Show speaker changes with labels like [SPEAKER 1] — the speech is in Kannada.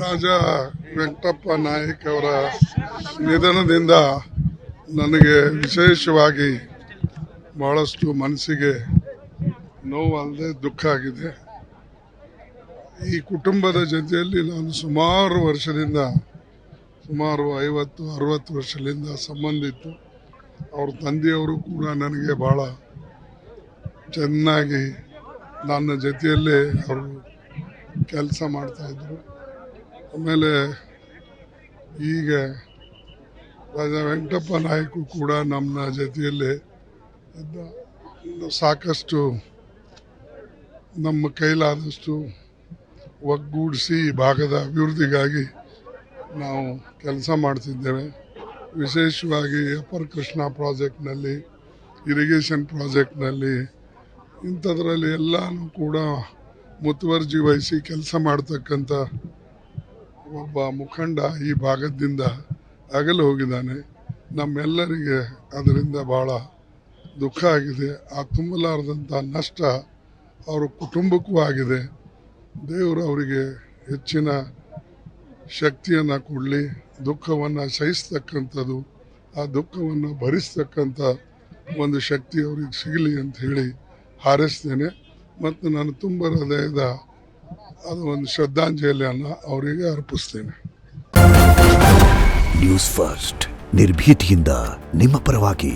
[SPEAKER 1] ರಾಜ ವೆಂಕಟಪ್ಪ ನಾಯಕ್ ಅವರ ನಿಧನದಿಂದ ನನಗೆ ವಿಶೇಷವಾಗಿ ಬಹಳಷ್ಟು ಮನಸ್ಸಿಗೆ ನೋವಲ್ಲದೆ ದುಃಖ ಆಗಿದೆ. ಈ ಕುಟುಂಬದ ಜೊತೆಯಲ್ಲಿ ನಾನು ಸುಮಾರು ವರ್ಷದಿಂದ, ಸುಮಾರು 50-60 ವರ್ಷದಿಂದ ಸಂಬಂಧ ಇತ್ತು. ಅವ್ರ ತಂದೆಯವರು ಕೂಡ ನನಗೆ ಭಾಳ ಚೆನ್ನಾಗಿ ನನ್ನ ಜೊತೆಯಲ್ಲೇ ಅವರು ಕೆಲಸ ಮಾಡ್ತಾಯಿದ್ರು. ಆಮೇಲೆ ಈಗ ರಾಜ ವೆಂಕಟಪ್ಪ ನಾಯಕು ಕೂಡ ನಮ್ಮ ಜೊತೆಯಲ್ಲೇ ಇದ್ದ. ಸಾಕಷ್ಟು ನಮ್ಮ ಕೈಲಾದಷ್ಟು ಒಗ್ಗೂಡಿಸಿ ಭಾಗದ ಅಭಿವೃದ್ಧಿಗಾಗಿ ನಾವು ಕೆಲಸ ಮಾಡ್ತಿದ್ದೇವೆ. ವಿಶೇಷವಾಗಿ ಅಪ್ಪರ್ ಕೃಷ್ಣ ಪ್ರಾಜೆಕ್ಟ್ನಲ್ಲಿ, ಇರಿಗೇಷನ್ ಪ್ರಾಜೆಕ್ಟ್ನಲ್ಲಿ, ಇಂಥದ್ರಲ್ಲಿ ಎಲ್ಲನೂ ಕೂಡ ಮುತುವರ್ಜಿ ವಹಿಸಿ ಕೆಲಸ ಮಾಡ್ತಕ್ಕಂಥ ಒಬ್ಬ ಮುಖಂಡ ಈ ಭಾಗದಿಂದ ಅಗಲು ಹೋಗಿದ್ದಾನೆ. ನಮ್ಮೆಲ್ಲರಿಗೆ ಅದರಿಂದ ಭಾಳ ದುಃಖ ಆಗಿದೆ. ಆ ತುಂಬಲಾರದಂಥ ನಷ್ಟ ಅವರ ಕುಟುಂಬಕ್ಕೂ ಆಗಿದೆ. ದೇವರು ಅವರಿಗೆ ಹೆಚ್ಚಿನ ಶಕ್ತಿಯನ್ನು ಕೊಡಲಿ, ದುಃಖವನ್ನು ಸಹಿಸ್ತಕ್ಕಂಥದ್ದು, ಆ ದುಃಖವನ್ನು ಭರಿಸ್ತಕ್ಕಂಥ ಒಂದು ಶಕ್ತಿ ಅವ್ರಿಗೆ ಸಿಗಲಿ ಅಂತ ಹೇಳಿ ಹಾರೈಸ್ತೇನೆ. ಮತ್ತು ನಾನು ತುಂಬ ಹೃದಯದ ಅದು ಒಂದು ಶ್ರದ್ಧಾಂಜಲಿಯನ್ನು ಅವರಿಗೆ ಅರ್ಪಿಸ್ತೇನೆ.
[SPEAKER 2] ನ್ಯೂಸ್ ಫಸ್ಟ್, ನಿರ್ಭೀತಿಯಿಂದ ನಿಮ್ಮ ಪರವಾಗಿ.